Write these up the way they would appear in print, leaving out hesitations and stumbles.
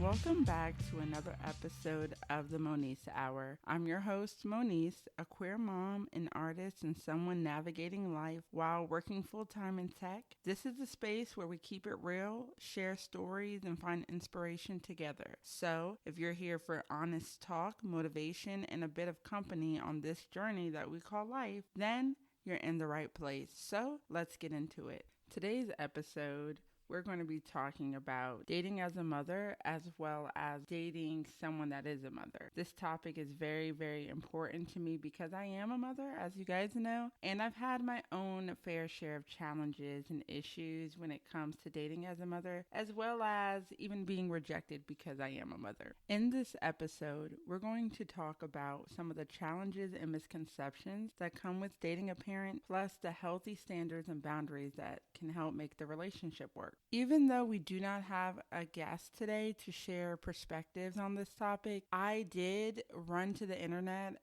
Welcome back to another episode of the Moniece Hour. I'm your host, Moniece, a queer mom, an artist, and someone navigating life while working full-time in tech. This is a space where we keep it real, share stories, and find inspiration together. So, if you're here for honest talk, motivation, and a bit of company on this journey that we call life, then you're in the right place. So, let's get into it. Today's episode, we're going to be talking about dating as a mother as well as dating someone that is a mother. This topic is very, very important to me because I am a mother, as you guys know, and I've had my own fair share of challenges and issues when it comes to dating as a mother, as well as even being rejected because I am a mother. In this episode, we're going to talk about some of the challenges and misconceptions that come with dating a parent, plus the healthy standards and boundaries that can help make the relationship work. Even though we do not have a guest today to share perspectives on this topic, I did run to the internet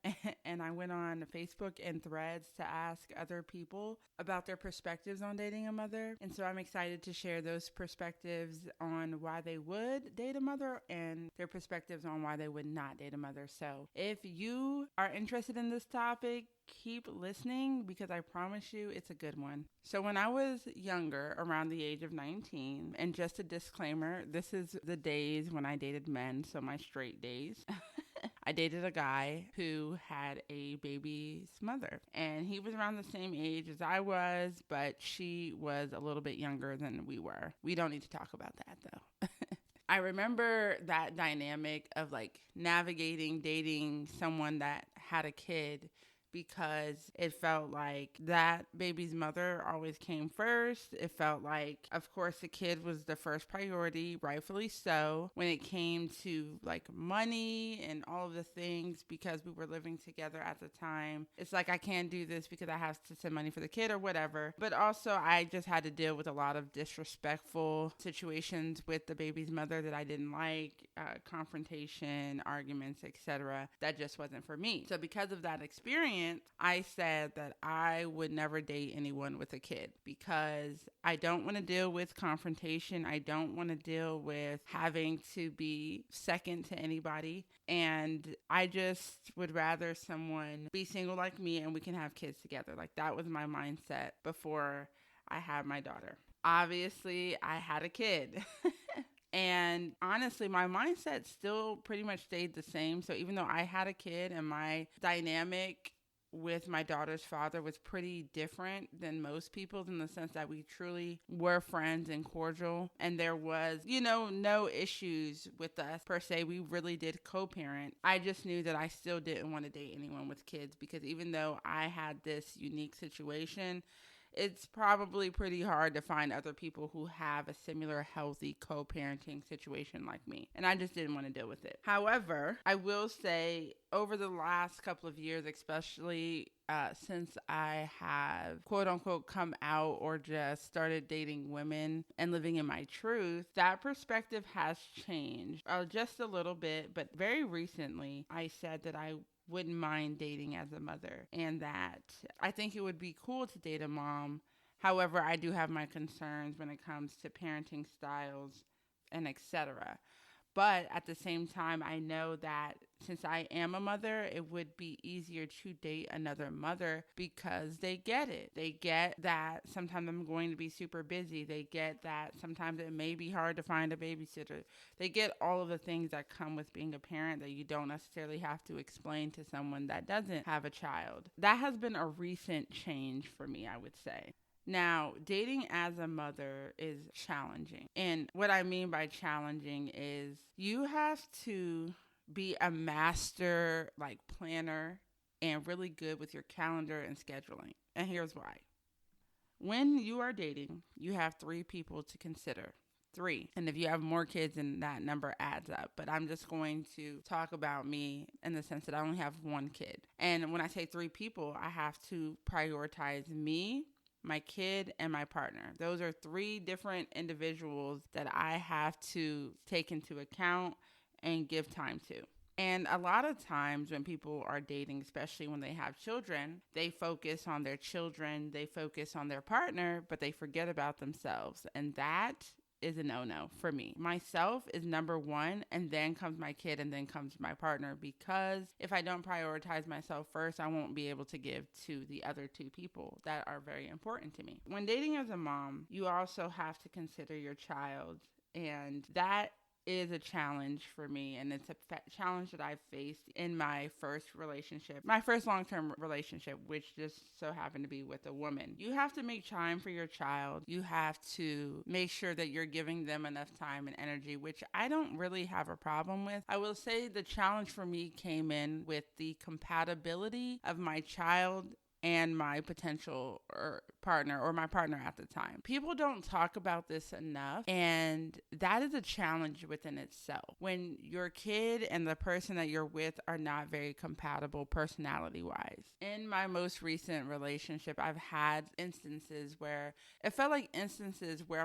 and I went on Facebook and Threads to ask other people about their perspectives on dating a mother. And so I'm excited to share those perspectives on why they would date a mother and their perspectives on why they would not date a mother. So if you are interested in this topic, keep listening because I promise you it's a good one. So when I was younger, around the age of 19, and just a disclaimer, this is the days when I dated men, so my straight days. I dated a guy who had a baby's mother, and he was around the same age as I was, but she was a little bit younger than we were. We don't need to talk about that though. I remember that dynamic of like navigating dating someone that had a kid, because it felt like that baby's mother always came first. It felt like, of course, the kid was the first priority, rightfully so, when it came to like money and all of the things, because we were living together at the time. It's like, I can't do this because I have to send money for the kid or whatever. But also, I just had to deal with a lot of disrespectful situations with the baby's mother that I didn't like, confrontation, arguments, etc. That just wasn't for me. So because of that experience, I said that I would never date anyone with a kid because I don't want to deal with confrontation. I don't want to deal with having to be second to anybody. And I just would rather someone be single like me and we can have kids together. Like, that was my mindset before I had my daughter. Obviously, I had a kid. And honestly, my mindset still pretty much stayed the same. So even though I had a kid and my dynamic with my daughter's father was pretty different than most people's, in the sense that we truly were friends and cordial, and there was, no issues with us per se. We really did co-parent. I just knew that I still didn't want to date anyone with kids, because even though I had this unique situation, it's probably pretty hard to find other people who have a similar healthy co-parenting situation like me. And I just didn't want to deal with it. However, I will say over the last couple of years, especially since I have quote unquote come out or just started dating women and living in my truth, that perspective has changed just a little bit. But very recently, I said that I wouldn't mind dating as a mother, and that I think it would be cool to date a mom. However, I do have my concerns when it comes to parenting styles and etc. But at the same time, I know that since I am a mother, it would be easier to date another mother because they get it. They get that sometimes I'm going to be super busy. They get that sometimes it may be hard to find a babysitter. They get all of the things that come with being a parent that you don't necessarily have to explain to someone that doesn't have a child. That has been a recent change for me, I would say. Now, dating as a mother is challenging. And what I mean by challenging is you have to be a master planner and really good with your calendar and scheduling. And here's why. When you are dating, you have 3 people to consider. 3. And if you have more kids, then that number adds up. But I'm just going to talk about me in the sense that I only have 1 kid. And when I say 3 people, I have to prioritize me, my kid, and my partner. Those are 3 different individuals that I have to take into account and give time to. And a lot of times when people are dating, especially when they have children, they focus on their children, they focus on their partner, but they forget about themselves. And that is a no-no for me. Myself is number one, and then comes my kid, and then comes my partner, because if I don't prioritize myself first, I won't be able to give to the other two people that are very important to me. When dating as a mom, you also have to consider your child, and that is a challenge for me, and it's a challenge that I've faced in my first relationship, my first long-term relationship, which just so happened to be with a woman. You have to make time for your child. You have to make sure that you're giving them enough time and energy, which I don't really have a problem with. I will say the challenge for me came in with the compatibility of my child and my potential partner, or my partner at the time. People don't talk about this enough, and that is a challenge within itself. When your kid and the person that you're with are not very compatible personality-wise. In my most recent relationship, I've had instances where it felt like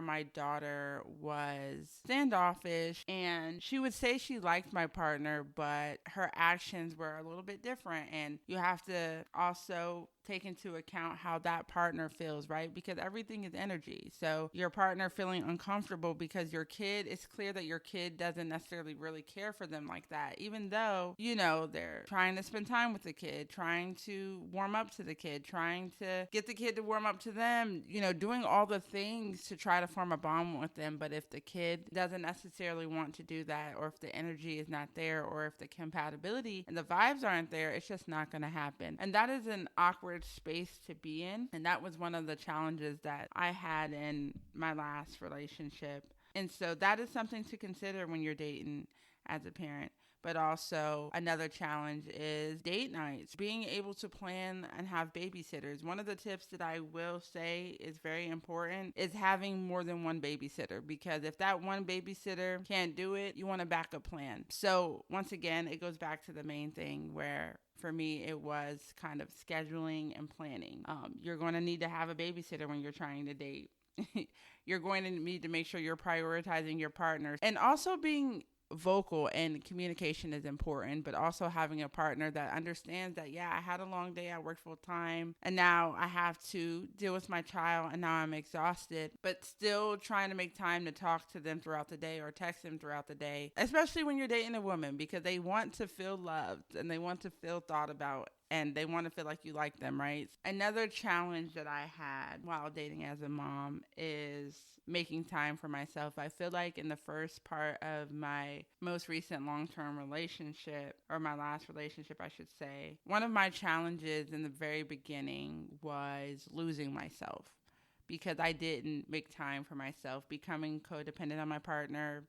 my daughter was standoffish, and she would say she liked my partner, but her actions were a little bit different, and you have to also take into account how that partner feels, right? Because everything is energy. So your partner feeling uncomfortable because it's clear that your kid doesn't necessarily really care for them like that, even though, they're trying to spend time with the kid, trying to warm up to the kid, trying to get the kid to warm up to them, doing all the things to try to form a bond with them. But if the kid doesn't necessarily want to do that, or if the energy is not there, or if the compatibility and the vibes aren't there, it's just not going to happen. And that is an awkward space to be in. And that was one of the challenges that I had in my last relationship. And so that is something to consider when you're dating as a parent. But also another challenge is date nights, being able to plan and have babysitters. One of the tips that I will say is very important is having more than one babysitter, because if that one babysitter can't do it, you want a backup plan. So once again, it goes back to the main thing where for me, it was kind of scheduling and planning. You're going to need to have a babysitter when you're trying to date. You're going to need to make sure you're prioritizing your partners, and also being vocal, and communication is important, but also having a partner that understands that, yeah, I had a long day, I worked full time, and now I have to deal with my child, and now I'm exhausted, but still trying to make time to talk to them throughout the day or text them throughout the day, especially when you're dating a woman, because they want to feel loved and they want to feel thought about, and they want to feel like you like them, right? Another challenge that I had while dating as a mom is making time for myself. I feel like in the first part of my most recent long-term relationship, or my last relationship, I should say, one of my challenges in the very beginning was losing myself, because I didn't make time for myself, becoming codependent on my partner,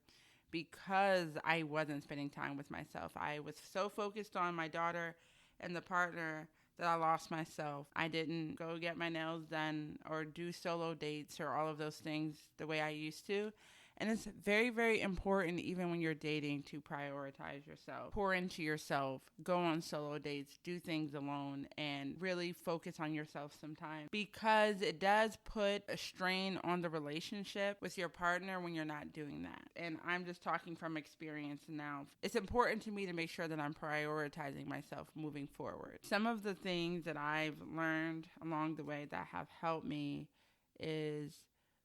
because I wasn't spending time with myself. I was so focused on my daughter and the partner that I lost myself. I didn't go get my nails done or do solo dates or all of those things the way I used to. And it's very, very important, even when you're dating, to prioritize yourself, pour into yourself, go on solo dates, do things alone, and really focus on yourself sometimes, because it does put a strain on the relationship with your partner when you're not doing that. And I'm just talking from experience now. It's important to me to make sure that I'm prioritizing myself moving forward. Some of the things that I've learned along the way that have helped me is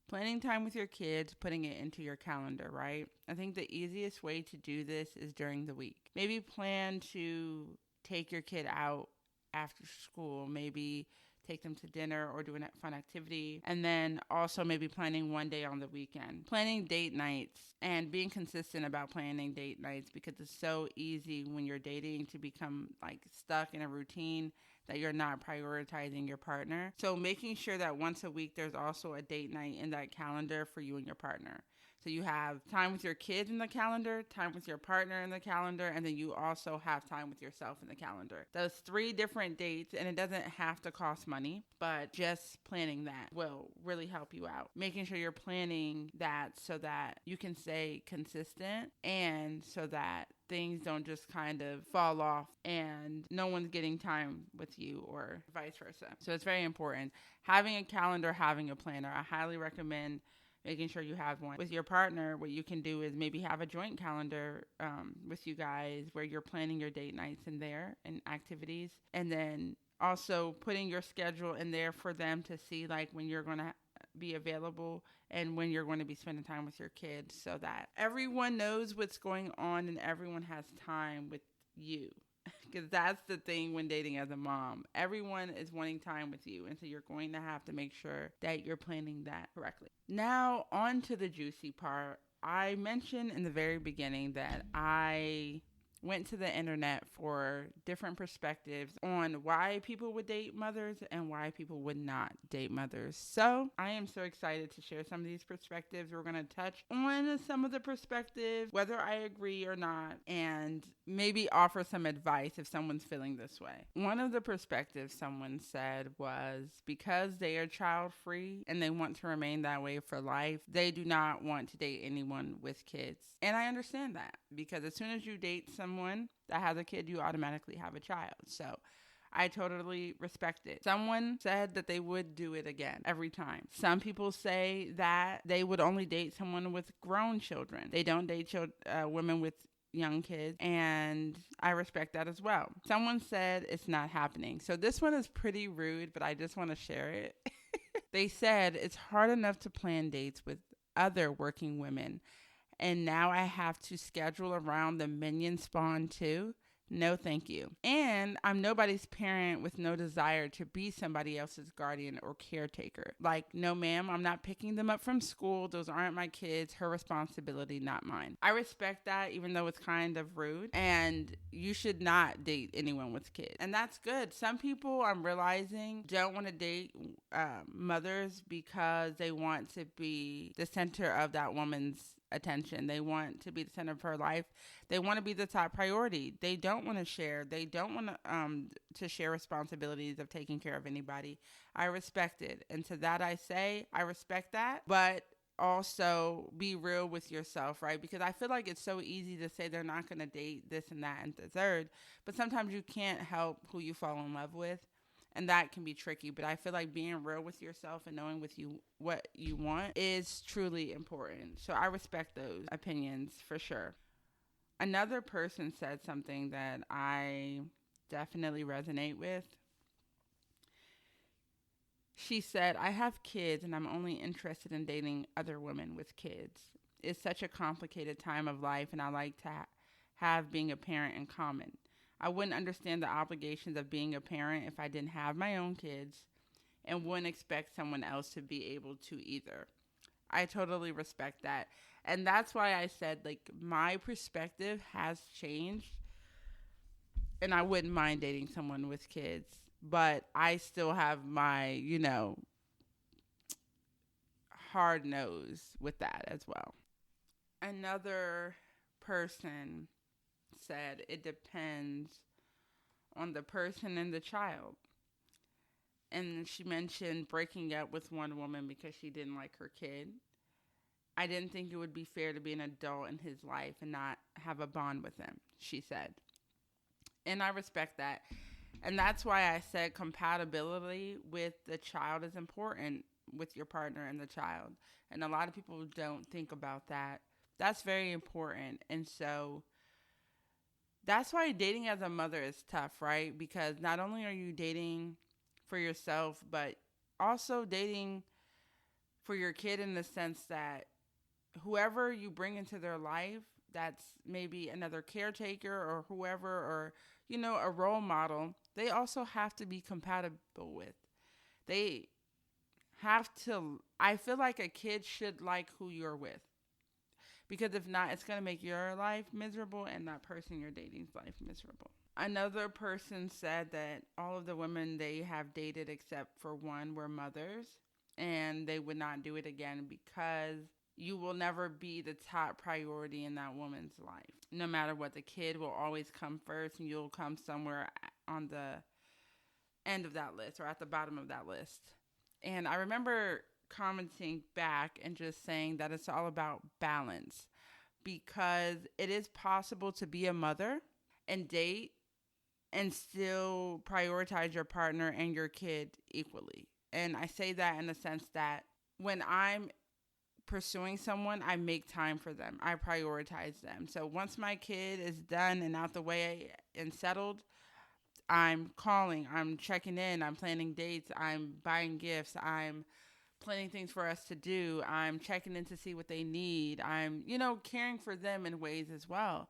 planning time with your kids, putting it into your calendar, right? I think the easiest way to do this is during the week. Maybe plan to take your kid out after school, maybe take them to dinner or do a fun activity, and then also maybe planning one day on the weekend. Planning date nights and being consistent about planning date nights, because it's so easy when you're dating to become like stuck in a routine that you're not prioritizing your partner. So making sure that once a week there's also a date night in that calendar for you and your partner. So you have time with your kids in the calendar, time with your partner in the calendar, and then you also have time with yourself in the calendar. Those 3 different dates, and it doesn't have to cost money, but just planning that will really help you out. Making sure you're planning that so that you can stay consistent, and so that things don't just kind of fall off and no one's getting time with you, or vice versa. So it's very important. Having a calendar, having a planner. I highly recommend making sure you have one. With your partner, what you can do is maybe have a joint calendar with you guys, where you're planning your date nights in there and activities. And then also putting your schedule in there for them to see, like when you're going to be available and when you're going to be spending time with your kids so that everyone knows what's going on and everyone has time with you. Because that's the thing when dating as a mom. Everyone is wanting time with you. And so you're going to have to make sure that you're planning that correctly. Now, on to the juicy part. I mentioned in the very beginning that I went to the internet for different perspectives on why people would date mothers and why people would not date mothers. So I am so excited to share some of these perspectives. We're going to touch on some of the perspectives, whether I agree or not, and maybe offer some advice if someone's feeling this way. One of the perspectives someone said was because they are child free and they want to remain that way for life, they do not want to date anyone with kids. And I understand that because as soon as you date someone that has a kid, you automatically have a child. So I totally respect it. Someone said that they would do it again every time. Some people say that they would only date someone with grown children. They don't date women with young kids, and I respect that as well. Someone said it's not happening. So this one is pretty rude, but I just want to share it. They said it's hard enough to plan dates with other working women, and now I have to schedule around the minion spawn too. No, thank you. And I'm nobody's parent with no desire to be somebody else's guardian or caretaker. Like, no, ma'am, I'm not picking them up from school. Those aren't my kids. Her responsibility, not mine. I respect that, even though it's kind of rude. And you should not date anyone with kids. And that's good. Some people, I'm realizing, don't want to date mothers because they want to be the center of that woman's attention. They want to be the center of her life. They want to be the top priority. They don't want to share. They don't want to share responsibilities of taking care of anybody. I respect it. And to that I say, I respect that, but also be real with yourself, right? Because I feel like it's so easy to say they're not going to date this and that and the third, but sometimes you can't help who you fall in love with. And that can be tricky, but I feel like being real with yourself and knowing what you want is truly important. So I respect those opinions for sure. Another person said something that I definitely resonate with. She said, I have kids and I'm only interested in dating other women with kids. It's such a complicated time of life and I like to have being a parent in common. I wouldn't understand the obligations of being a parent if I didn't have my own kids and wouldn't expect someone else to be able to either. I totally respect that. And that's why I said, like, my perspective has changed and I wouldn't mind dating someone with kids, but I still have my, hard nose with that as well. Another person said it depends on the person and the child. And she mentioned breaking up with one woman because she didn't like her kid. I didn't think it would be fair to be an adult in his life and not have a bond with him, she said. And I respect that. And that's why I said compatibility with the child is important with your partner and the child. And a lot of people don't think about that. That's very important. And so that's why dating as a mother is tough, right? Because not only are you dating for yourself, but also dating for your kid in the sense that whoever you bring into their life, that's maybe another caretaker or whoever, or, a role model, they also have to be compatible with. They have to, I feel like a kid should like who you're with. Because if not, it's going to make your life miserable and that person you're dating's life miserable. Another person said that all of the women they have dated except for one were mothers and they would not do it again because you will never be the top priority in that woman's life. No matter what, the kid will always come first and you'll come somewhere on the end of that list or at the bottom of that list. And I remember commenting back and just saying that it's all about balance because it is possible to be a mother and date and still prioritize your partner and your kid equally. And I say that in the sense that when I'm pursuing someone, I make time for them. I prioritize them. So once my kid is done and out the way and settled, I'm calling, I'm checking in, I'm planning dates, I'm buying gifts, I'm planning things for us to do. I'm checking in to see what they need. I'm, caring for them in ways as well.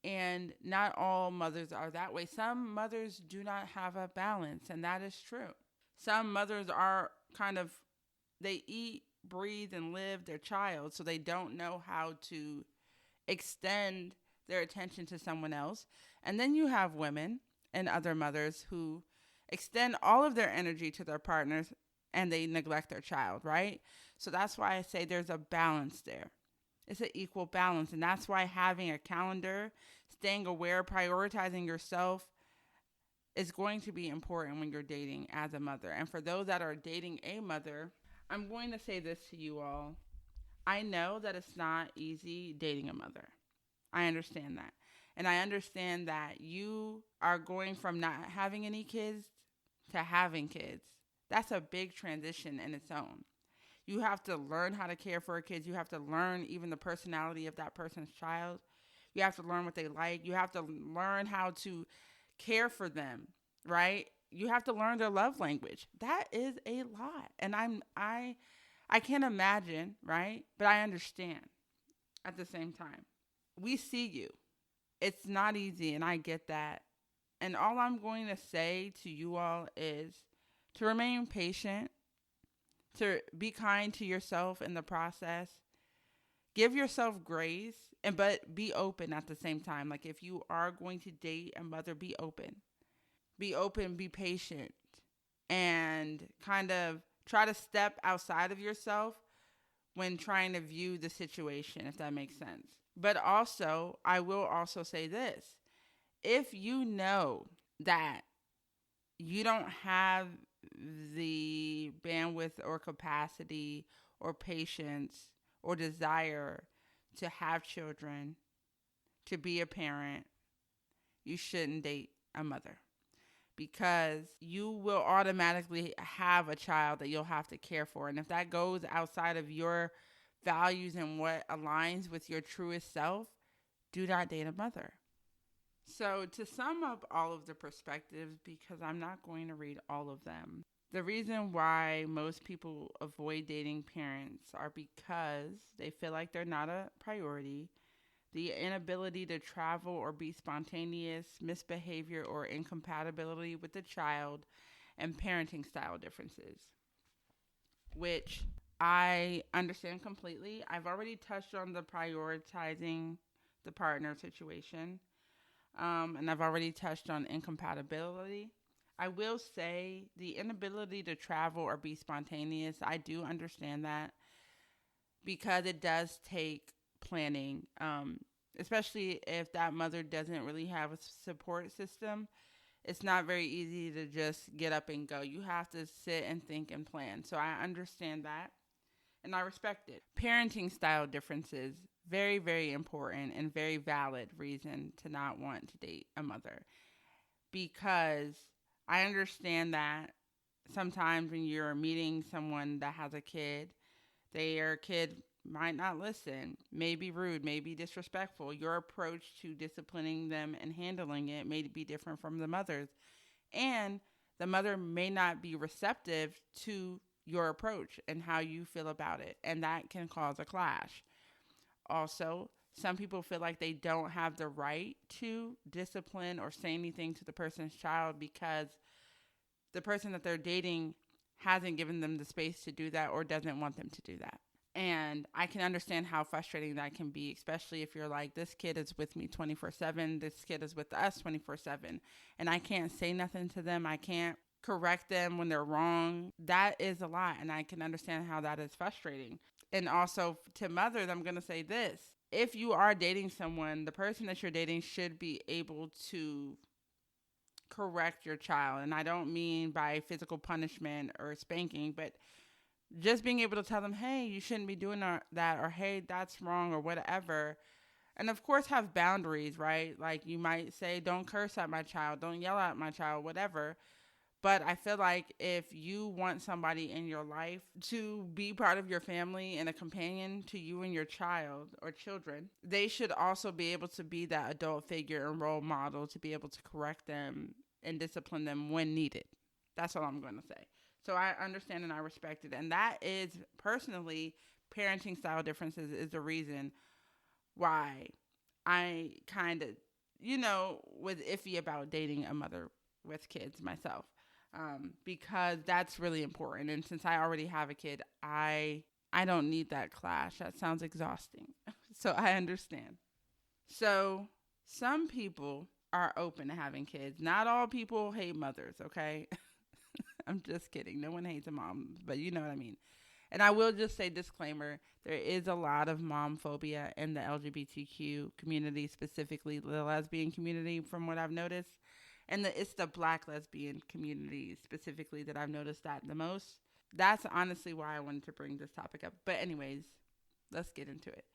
And not all mothers are that way. Some mothers do not have a balance, and that is true. Some mothers are they eat, breathe, and live their child, so they don't know how to extend their attention to someone else. And then you have women and other mothers who extend all of their energy to their partners and they neglect their child, right? So that's why I say there's a balance there. It's an equal balance. And that's why having a calendar, staying aware, prioritizing yourself is going to be important when you're dating as a mother. And for those that are dating a mother, I'm going to say this to you all. I know that it's not easy dating a mother. I understand that. And I understand that you are going from not having any kids to having kids. That's a big transition in its own. You have to learn how to care for kids. You have to learn even the personality of that person's child. You have to learn what they like. You have to learn how to care for them, right? You have to learn their love language. That is a lot. And I can't imagine, right? But I understand at the same time. We see you. It's not easy, and I get that. And all I'm going to say to you all is to remain patient, to be kind to yourself in the process. Give yourself grace, but be open at the same time. Like if you are going to date a mother, be open. Be open, be patient, and kind of try to step outside of yourself when trying to view the situation, if that makes sense. But also, I will also say this. If you know that you don't have the bandwidth or capacity or patience or desire to have children, to be a parent, you shouldn't date a mother. Because you will automatically have a child that you'll have to care for. And if that goes outside of your values and what aligns with your truest self, do not date a mother. So to sum up all of the perspectives, because I'm not going to read all of them, the reason why most people avoid dating parents are because they feel like they're not a priority, the inability to travel or be spontaneous, misbehavior or incompatibility with the child, and parenting style differences, which I understand completely. I've already touched on the prioritizing the partner situation, and I've already touched on incompatibility. I will say the inability to travel or be spontaneous, I do understand that because it does take planning, especially if that mother doesn't really have a support system. It's not very easy to just get up and go. You have to sit and think and plan. So I understand that, and I respect it. Parenting style differences, very, very important and very valid reason to not want to date a mother. Because I understand that sometimes when you're meeting someone that has a kid, their kid might not listen, may be rude, may be disrespectful. Your approach to disciplining them and handling it may be different from the mother's. And the mother may not be receptive to your approach and how you feel about it. And that can cause a clash. Also, some people feel like they don't have the right to discipline or say anything to the person's child because the person that they're dating hasn't given them the space to do that or doesn't want them to do that. And I can understand how frustrating that can be, especially if you're like, this kid is with me 24/7. This kid is with us 24/7. And I can't say nothing to them. I can't correct them when they're wrong. That is a lot. And I can understand how that is frustrating. And also to mothers, I'm going to say this. If you are dating someone, the person that you're dating should be able to correct your child. And I don't mean by physical punishment or spanking, but just being able to tell them, hey, you shouldn't be doing that, or hey, that's wrong, or whatever. And of course have boundaries, right? Like you might say, don't curse at my child, don't yell at my child, whatever. But I feel like if you want somebody in your life to be part of your family and a companion to you and your child or children, they should also be able to be that adult figure and role model to be able to correct them and discipline them when needed. That's all I'm going to say. So I understand and I respect it. And that is personally, parenting style differences is the reason why I kind of, was iffy about dating a mother with kids myself. Because that's really important. And since I already have a kid, I don't need that clash. That sounds exhausting. So I understand. So some people are open to having kids. Not all people hate mothers, okay? I'm just kidding. No one hates a mom, but you know what I mean. And I will just say disclaimer, there is a lot of mom phobia in the LGBTQ community, specifically the lesbian community from what I've noticed. And it's the black lesbian community specifically that I've noticed that the most. That's honestly why I wanted to bring this topic up. But anyways, let's get into it.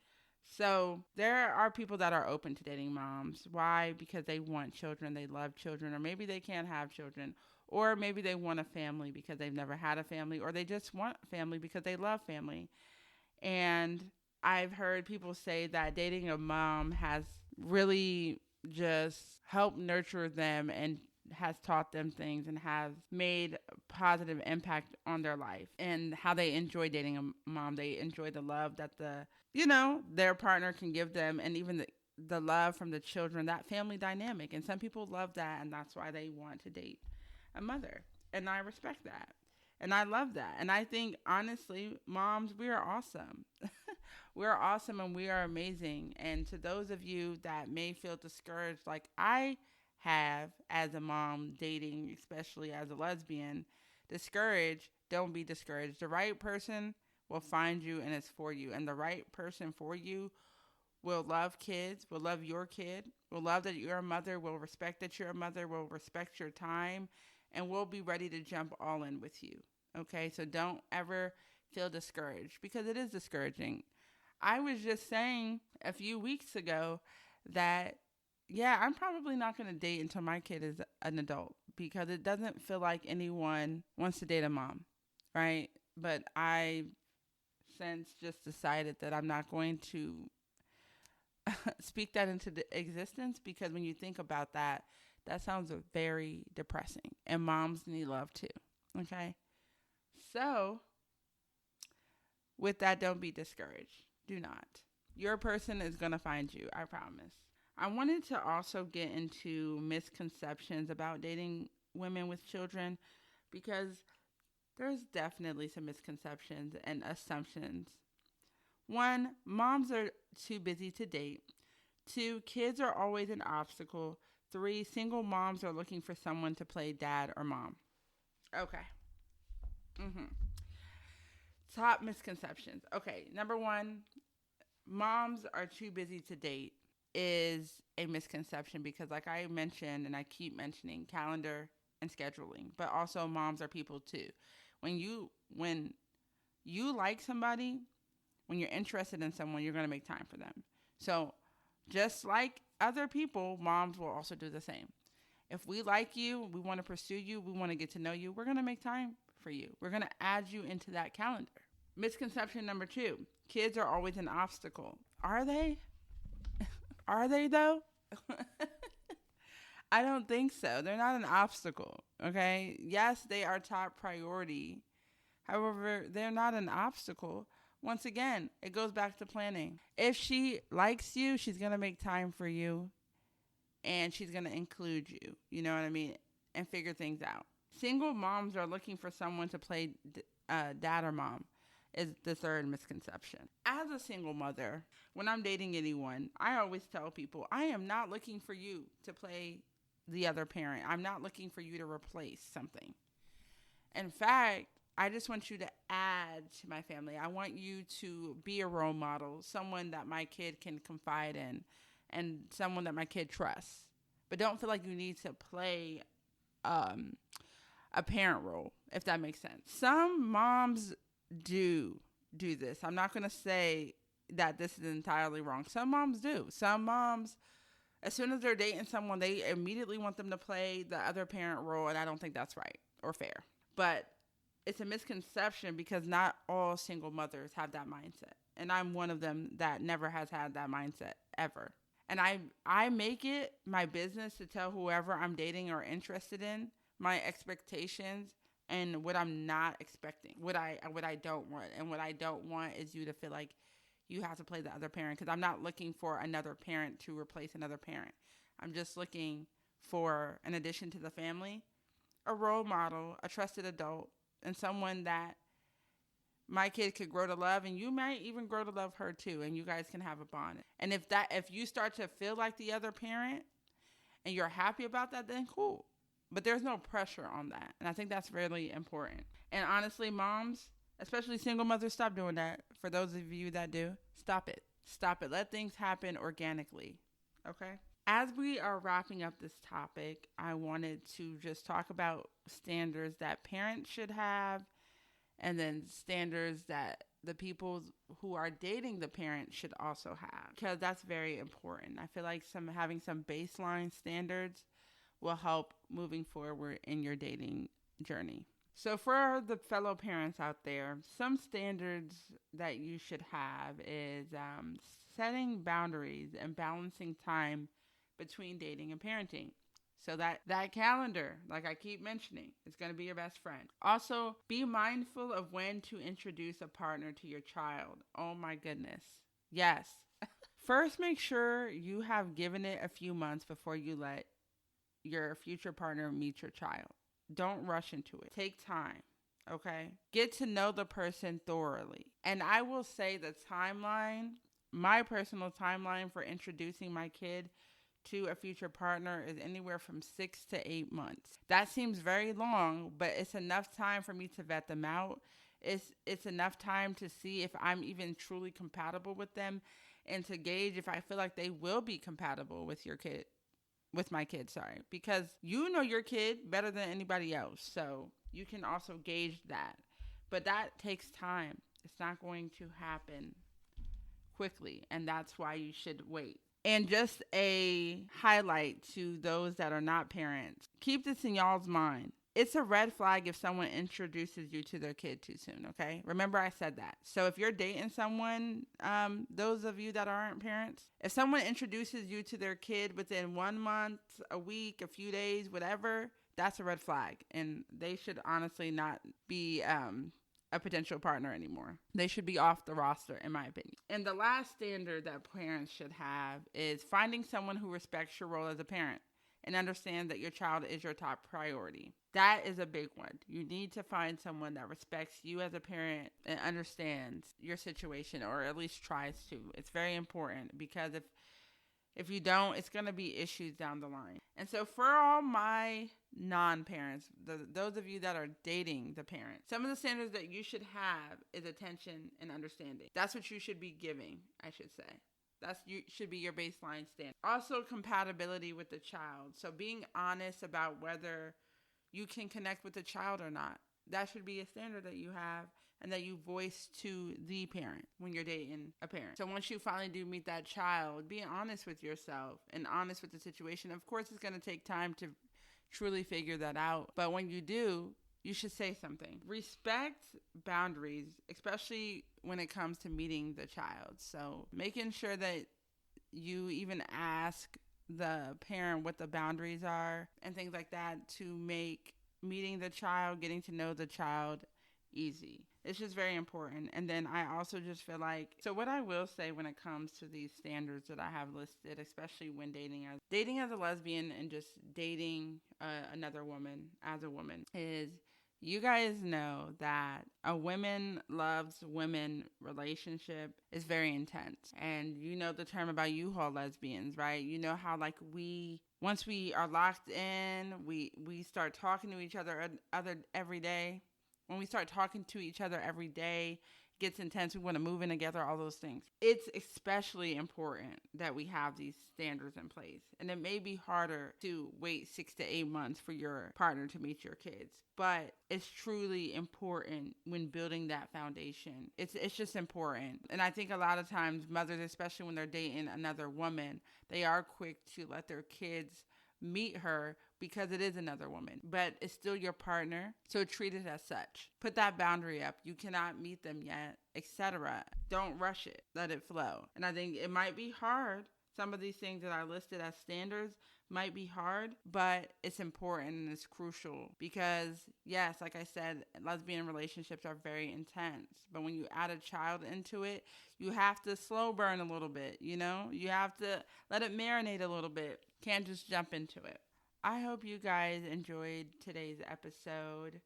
So there are people that are open to dating moms. Why? Because they want children, they love children, or maybe they can't have children, or maybe they want a family because they've never had a family, or they just want family because they love family. And I've heard people say that dating a mom has really just helped nurture them and has taught them things and has made a positive impact on their life and how they enjoy dating a mom. They enjoy the love that their partner can give them, and even the love from the children, that family dynamic. And some people love that, and that's why they want to date a mother. And I respect that. And I love that. And I think, honestly, moms, we are awesome. We are awesome and we are amazing. And to those of you that may feel discouraged, like I have as a mom dating, especially as a lesbian, discouraged, don't be discouraged. The right person will find you and it's for you. And the right person for you will love kids, will love your kid, will love that you're a mother, will respect that you're a mother, will respect your time, and will be ready to jump all in with you. Okay, so don't ever feel discouraged because it is discouraging. I was just saying a few weeks ago that, yeah, I'm probably not going to date until my kid is an adult because it doesn't feel like anyone wants to date a mom, right? But I since just decided that I'm not going to speak that into existence because when you think about that, that sounds very depressing. And moms need love too, okay? So, with that, don't be discouraged. Do not. Your person is going to find you, I promise. I wanted to also get into misconceptions about dating women with children because there's definitely some misconceptions and assumptions. 1, moms are too busy to date. 2, kids are always an obstacle. 3, single moms are looking for someone to play dad or mom. Okay. Top misconceptions. Okay, number 1, moms are too busy to date is a misconception because, like I mentioned and I keep mentioning, calendar and scheduling, but also moms are people too. When you like somebody, when you're interested in someone, you're going to make time for them. So just like other people, moms will also do the same. If we like you, we want to pursue you, we want to get to know you, we're going to make time for you. We're going to add you into that calendar. Misconception number 2, kids are always an obstacle. Are they? Are they though? I don't think so. They're not an obstacle, okay? Yes, they are top priority. However, they're not an obstacle. Once again, it goes back to planning. If she likes you, she's going to make time for you and she's going to include you, you know what I mean, and figure things out. Single moms are looking for someone to play dad or mom is the third misconception. As a single mother, when I'm dating anyone, I always tell people, I am not looking for you to play the other parent. I'm not looking for you to replace something. In fact, I just want you to add to my family. I want you to be a role model, someone that my kid can confide in, and someone that my kid trusts. But don't feel like you need to play a parent role, if that makes sense. Some moms do this. I'm not going to say that this is entirely wrong. Some moms do. Some moms, as soon as they're dating someone, they immediately want them to play the other parent role, and I don't think that's right or fair. But it's a misconception because not all single mothers have that mindset. And I'm one of them that never has had that mindset ever. And I make it my business to tell whoever I'm dating or interested in my expectations and what I'm not expecting, what I don't want. And what I don't want is you to feel like you have to play the other parent, because I'm not looking for another parent to replace another parent. I'm just looking for, in addition to the family, a role model, a trusted adult, and someone that my kid could grow to love, and you might even grow to love her too, and you guys can have a bond. And if you start to feel like the other parent and you're happy about that, then cool. But there's no pressure on that. And I think that's really important. And honestly, moms, especially single mothers, stop doing that. For those of you that do, stop it. Stop it. Let things happen organically. Okay? As we are wrapping up this topic, I wanted to just talk about standards that parents should have, and then standards that the people who are dating the parent should also have, because that's very important. I feel like having some baseline standards will help moving forward in your dating journey. So for the fellow parents out there, some standards that you should have is setting boundaries and balancing time between dating and parenting. So that calendar, like I keep mentioning, is going to be your best friend. Also, be mindful of when to introduce a partner to your child. Oh my goodness. Yes. First, make sure you have given it a few months before you let your future partner meet your child. Don't rush into it. Take time, okay? Get to know the person thoroughly. And I will say the timeline, my personal timeline for introducing my kid to a future partner is anywhere from 6 to 8 months. That seems very long, but it's enough time for me to vet them out. It's enough time to see if I'm even truly compatible with them, and to gauge if I feel like they will be compatible with your kid. With my kid, sorry. Because you know your kid better than anybody else. So you can also gauge that. But that takes time. It's not going to happen quickly. And that's why you should wait. And just a highlight to those that are not parents. Keep this in y'all's mind. It's a red flag if someone introduces you to their kid too soon, okay? Remember I said that. So if you're dating someone, those of you that aren't parents, if someone introduces you to their kid within 1 month, a week, a few days, whatever, that's a red flag. And they should honestly not be a potential partner anymore. They should be off the roster, in my opinion. And the last standard that parents should have is finding someone who respects your role as a parent and understand that your child is your top priority. That is a big one. You need to find someone that respects you as a parent and understands your situation, or at least tries to. It's very important, because if you don't, it's going to be issues down the line. And so for all my non-parents, those of you that are dating the parent, some of the standards that you should have is attention and understanding. That's what you should be giving, I should say. Should be your baseline standard. Also, compatibility with the child. So being honest about whether you can connect with the child or not. That should be a standard that you have and that you voice to the parent when you're dating a parent. So once you finally do meet that child, be honest with yourself and honest with the situation. Of course, it's going to take time to truly figure that out. But when you do, you should say something. Respect boundaries, especially when it comes to meeting the child. So making sure that you even ask the parent what the boundaries are and things like that, to make meeting the child, getting to know the child easy. It's just very important. And then I also just feel like, so what I will say when it comes to these standards that I have listed, especially when dating as a lesbian and just dating another woman as a woman, is you guys know that a women loves women relationship is very intense. And you know the term about U-Haul lesbians, right? You know how like once we are locked in, we start talking to each other every day. When we start talking to each other every day, it gets intense. We want to move in together, all those things. It's especially important that we have these standards in place. And it may be harder to wait 6 to 8 months for your partner to meet your kids, but it's truly important when building that foundation. It's just important. And I think a lot of times mothers, especially when they're dating another woman, they are quick to let their kids meet her because it is another woman, but it's still your partner, so treat it as such. Put that boundary up. You cannot meet them yet, etc. Don't rush it. Let it flow. And I think it might be hard some of these things that are listed as standards might be hard, but it's important and it's crucial because, yes, like I said, lesbian relationships are very intense. But when you add a child into it, you have to slow burn a little bit, you know? You have to let it marinate a little bit. Can't just jump into it. I hope you guys enjoyed today's episode.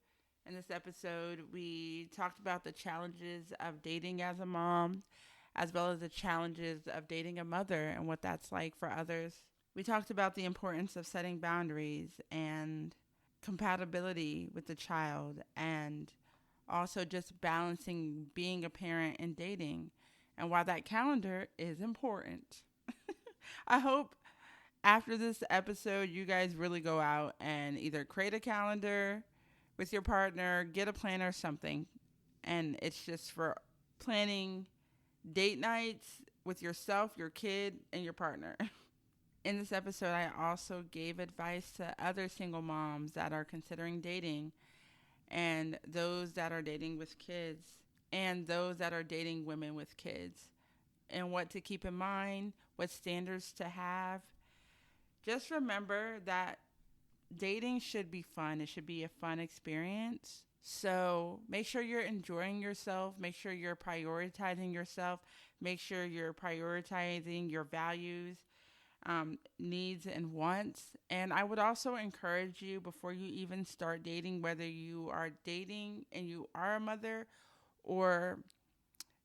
In this episode, we talked about the challenges of dating as a mom, as well as the challenges of dating a mother and what that's like for others. We talked about the importance of setting boundaries and compatibility with the child, and also just balancing being a parent and dating, and why that calendar is important. I hope after this episode, you guys really go out and either create a calendar with your partner, get a planner or something, and it's just for planning date nights with yourself, your kid, and your partner. In this episode, I also gave advice to other single moms that are considering dating, and those that are dating with kids, and those that are dating women with kids, and what to keep in mind, what standards to have. Just remember that dating should be fun. It should be a fun experience. So make sure you're enjoying yourself. Make sure you're prioritizing yourself. Make sure you're prioritizing your values, needs, and wants. And I would also encourage you, before you even start dating, whether you are dating and you are a mother, or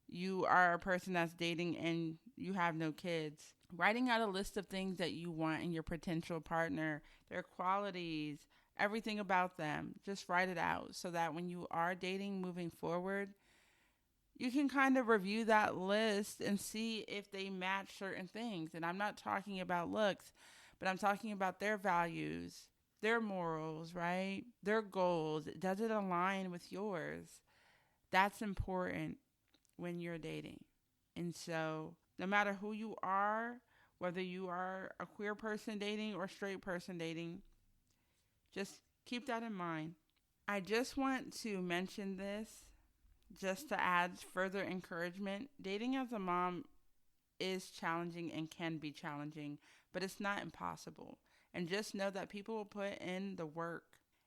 you are a person that's dating and you have no kids, writing out a list of things that you want in your potential partner, their qualities, everything about them. Just write it out so that when you are dating moving forward, you can kind of review that list and see if they match certain things. And I'm not talking about looks, but I'm talking about their values, their morals, right? Their goals. Does it align with yours? That's important when you're dating. And so no matter who you are, whether you are a queer person dating or straight person dating, just keep that in mind. I just want to mention this just to add further encouragement. Dating as a mom is challenging and can be challenging, but it's not impossible. And just know that people will put in the work,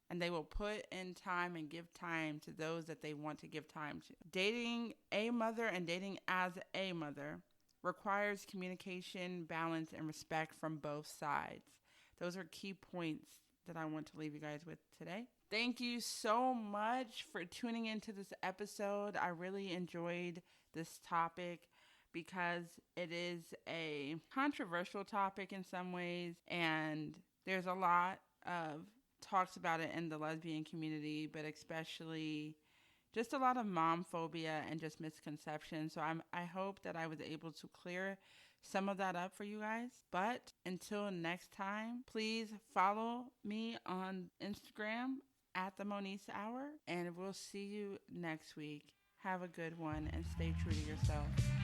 and they will put in time and give time to those that they want to give time to. Dating a mother and dating as a mother requires communication, balance, and respect from both sides. Those are key points that I want to leave you guys with today. Thank you so much for tuning into this episode. I really enjoyed this topic because it is a controversial topic in some ways, and there's a lot of talks about it in the lesbian community, but especially just a lot of mom phobia and just misconceptions. So I hope that I was able to clear some of that up for you guys. But until next time, please follow me on Instagram at the Monice Hour, and we'll see you next week. Have a good one and stay true to yourself.